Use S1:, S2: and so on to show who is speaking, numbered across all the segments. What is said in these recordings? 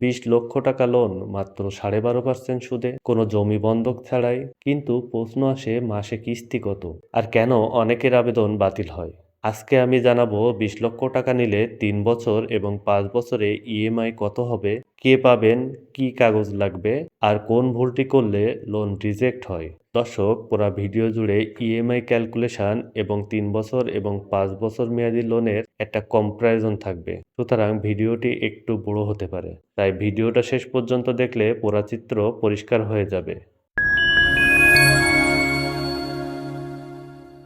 S1: 20 লক্ষ টাকা লোন মাত্র 12.5% সুদে, কোনো জমি বন্ধক ছাড়াই। কিন্তু প্রশ্ন আসে, মাসে কিস্তি কত? আর কেন অনেকের আবেদন বাতিল হয়? আজকে আমি জানাবো 20 লক্ষ টাকা নিলে 3 বছর এবং 5 বছরে ইএমআই কত হবে, কে পাবেন, কি কাগজ লাগবে, আর কোন ভুলটি করলে লোন রিজেক্ট হয়। দর্শক, পুরা ভিডিও জুড়ে ইএমআই ক্যালকুলেশন এবং 3 বছর এবং 5 বছর মেয়াদী লোনের একটা কম্প্যারিজন থাকবে। সুতরাং ভিডিওটি একটু বড় হতে পারে, তাই ভিডিওটা শেষ পর্যন্ত দেখলে পুরা চিত্র পরিষ্কার হয়ে যাবে।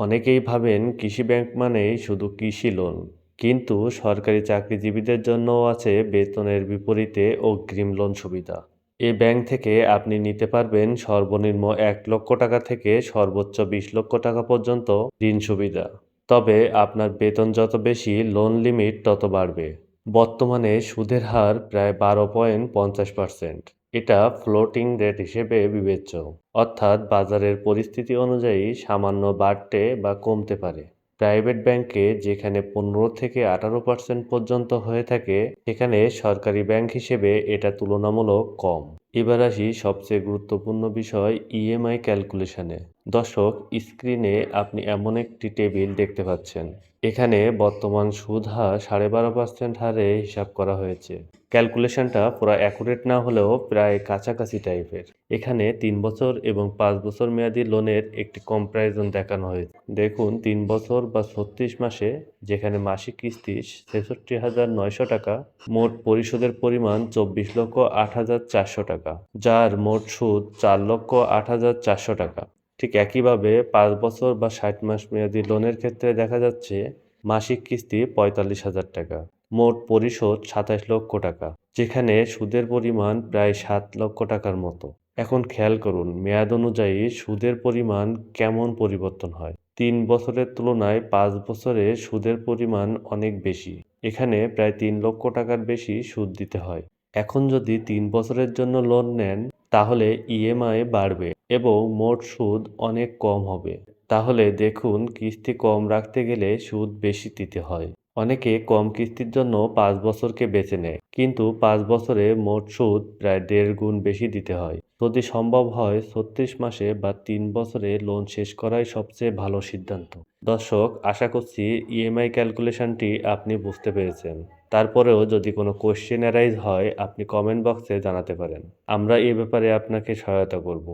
S1: অনেকেই ভাবেন কৃষি ব্যাংক মানেই শুধু কৃষি লোন, কিন্তু সরকারি চাকরিজীবীদের জন্যও আছে বেতনের বিপরীতে অগ্রিম লোন সুবিধা। এই ব্যাংক থেকে আপনি নিতে পারবেন সর্বনিম্ন 1 লক্ষ টাকা থেকে সর্বোচ্চ 20 লক্ষ টাকা পর্যন্ত ঋণ সুবিধা। তবে আপনার বেতন যত বেশি, লোন লিমিট তত বাড়বে। বর্তমানে সুদের হার প্রায় 12.50%। এটা ফ্লোটিং রেট হিসেবে বিবেচ্য, অর্থাৎ বাজারের পরিস্থিতি অনুযায়ী সামান্য বাড়তে বা কমতে পারে। প্রাইভেট ব্যাংকে যেখানে 15 থেকে 18% পর্যন্ত হয়ে থাকে, সেখানে সরকারি ব্যাংক হিসেবে এটা তুলনামূলক কম। এবার আসি সবচেয়ে গুরুত্বপূর্ণ বিষয়, ইএমআই ক্যালকুলেশনে। দর্শক, স্ক্রিনে আপনি এমন একটি টেবিল দেখতে পাচ্ছেন। এখানে বর্তমান সুদ হার 12.5% হারে হিসাব করা হয়েছে। ক্যালকুলেশনটা পুরো অ্যাকুরেট না হলেও প্রায় কাছাকাছি টাইপের। এখানে 3 বছর এবং 5 বছর মেয়াদী লোনের একটি কম্প্যারিজন দেখানো হয়েছে। দেখুন, 3 বছর বা 36 মাসে যেখানে মাসিক কিস্তি 66,900 টাকা, মোট পরিশোধের পরিমাণ 24,08,400 টাকা, যার মোট সুদ 4,08,400 টাকা। ঠিক একইভাবে 5 বছর বা 60 মাস মেয়াদী লোনের ক্ষেত্রে দেখা যাচ্ছে মাসিক কিস্তি 45,000 টাকা, মোট পরিশোধ 27 লক্ষ টাকা, যেখানে সুদের পরিমাণ প্রায় 7 লক্ষ টাকার মতো। এখন খেয়াল করুন, মেয়াদ অনুযায়ী সুদের পরিমাণ কেমন পরিবর্তন হয়। 3 বছরের তুলনায় 5 বছরে সুদের পরিমাণ অনেক বেশি। এখানে প্রায় 3 লক্ষ টাকার বেশি সুদ দিতে হয়। এখন যদি 3 বছরের জন্য লোন নেন, তাহলে ইএমআই বাড়বে এবং মোট সুদ অনেক কম হবে। তাহলে দেখুন, কিস্তি কম রাখতে গেলে সুদ বেশি দিতে হয়। অনেকে কম কিস্তির জন্য 5 বছরকে বেছে নেয়, কিন্তু 5 বছরে মোট সুদ প্রায় 1.5 গুণ বেশি দিতে হয়। যদি সম্ভব হয় 36 মাসে বা 3 বছরে লোন শেষ করাই সবচেয়ে ভালো সিদ্ধান্ত। দর্শক, আশা করছি ইএমআই ক্যালকুলেশনটি আপনি বুঝতে পেরেছেন। তারপরেও যদি কোনো কোশ্চেন অ্যারাইজ হয়, আপনি কমেন্ট বক্সে জানাতে পারেন। আমরা এ ব্যাপারে আপনাকে সহায়তা করব।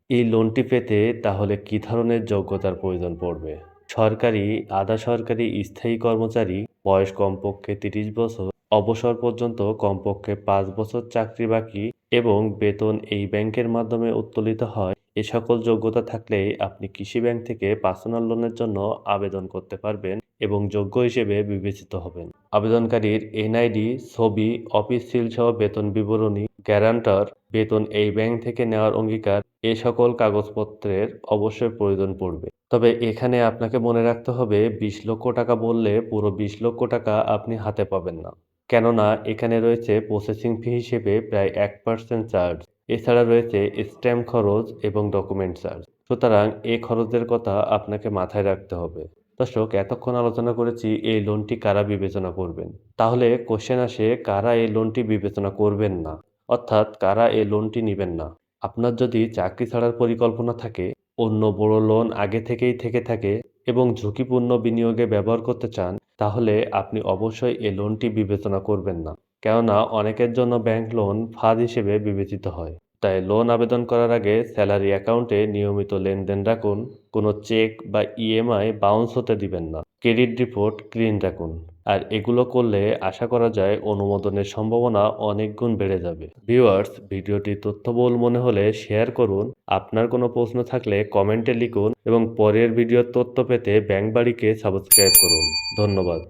S1: এই লোনটি পেতে তাহলে কী ধরনের যোগ্যতার প্রয়োজন পড়বে? সরকারি, আধা সরকারি, স্থায়ী কর্মচারী, বয়স কমপক্ষে 30 বছর, অবসর পর্যন্ত কমপক্ষে 5 বছর চাকরি বাকি এবং বেতন এই ব্যাংকের মাধ্যমে উত্তোলিত হয়। এ সকল যোগ্যতা থাকলেই আপনি কৃষি ব্যাংক থেকে পার্সোনাল লোনের জন্য আবেদন করতে পারবেন এবং যোগ্য হিসেবে বিবেচিত হবেন। আবেদনকারীর এনআইডি, ছবি, অফিস সিল সহ বেতন বিবরণী, গ্যারান্টর, বেতন এই ব্যাংক থেকে নেওয়ার অঙ্গীকার, এ সকল কাগজপত্রের অবশ্যই প্রয়োজন পড়বে। তবে এখানে আপনাকে মনে রাখতে হবে, 20 লক্ষ টাকা বললে পুরো 20 লক্ষ টাকা আপনি হাতে পাবেন না। কেননা এখানে রয়েছে প্রসেসিং ফি হিসেবে প্রায় 1% চার্জ। এছাড়া রয়েছে স্ট্যাম্প খরচ এবং ডকুমেন্ট চার্জ। সুতরাং এই খরচের কথা আপনাকে মাথায় রাখতে হবে। দর্শক, এতক্ষণ আলোচনা করেছি এই লোনটি কারা বিবেচনা করবেন। তাহলে কোশ্চেন আসে, কারা এই লোনটি বিবেচনা করবেন না, অর্থাৎ কারা এই লোনটি নেবেন না। আপনার যদি চাকরি ছাড়ার পরিকল্পনা থাকে, অন্য বড় লোন আগে থেকেই থেকে থাকে এবং ঝুঁকিপূর্ণ বিনিয়োগে ব্যবহার করতে চান, তাহলে আপনি অবশ্যই এই লোনটি বিবেচনা করবেন না। কেননা অনেকের জন্য ব্যাংক লোন ফাঁদ হিসেবে বিবেচিত হয়। তাই লোন আবেদন করার আগে স্যালারি অ্যাকাউন্টে নিয়মিত লেনদেন রাখুন। কোনো চেক বা ইএমআই বাউন্স হতে দিবেন না। ক্রেডিট রিপোর্ট ক্লিন রাখুন। আর এগুলো করলে আশা করা যায় অনুমোদনের সম্ভাবনা অনেক গুণ বেড়ে যাবে। ভিউয়ার্স, ভিডিওটি তথ্যবহুল মনে হলে শেয়ার করুন। আপনার কোনো প্রশ্ন থাকলে কমেন্টে লিখুন এবং পরের ভিডিওর তথ্য পেতে ব্যাংক বাড়িকে সাবস্ক্রাইব করুন। ধন্যবাদ।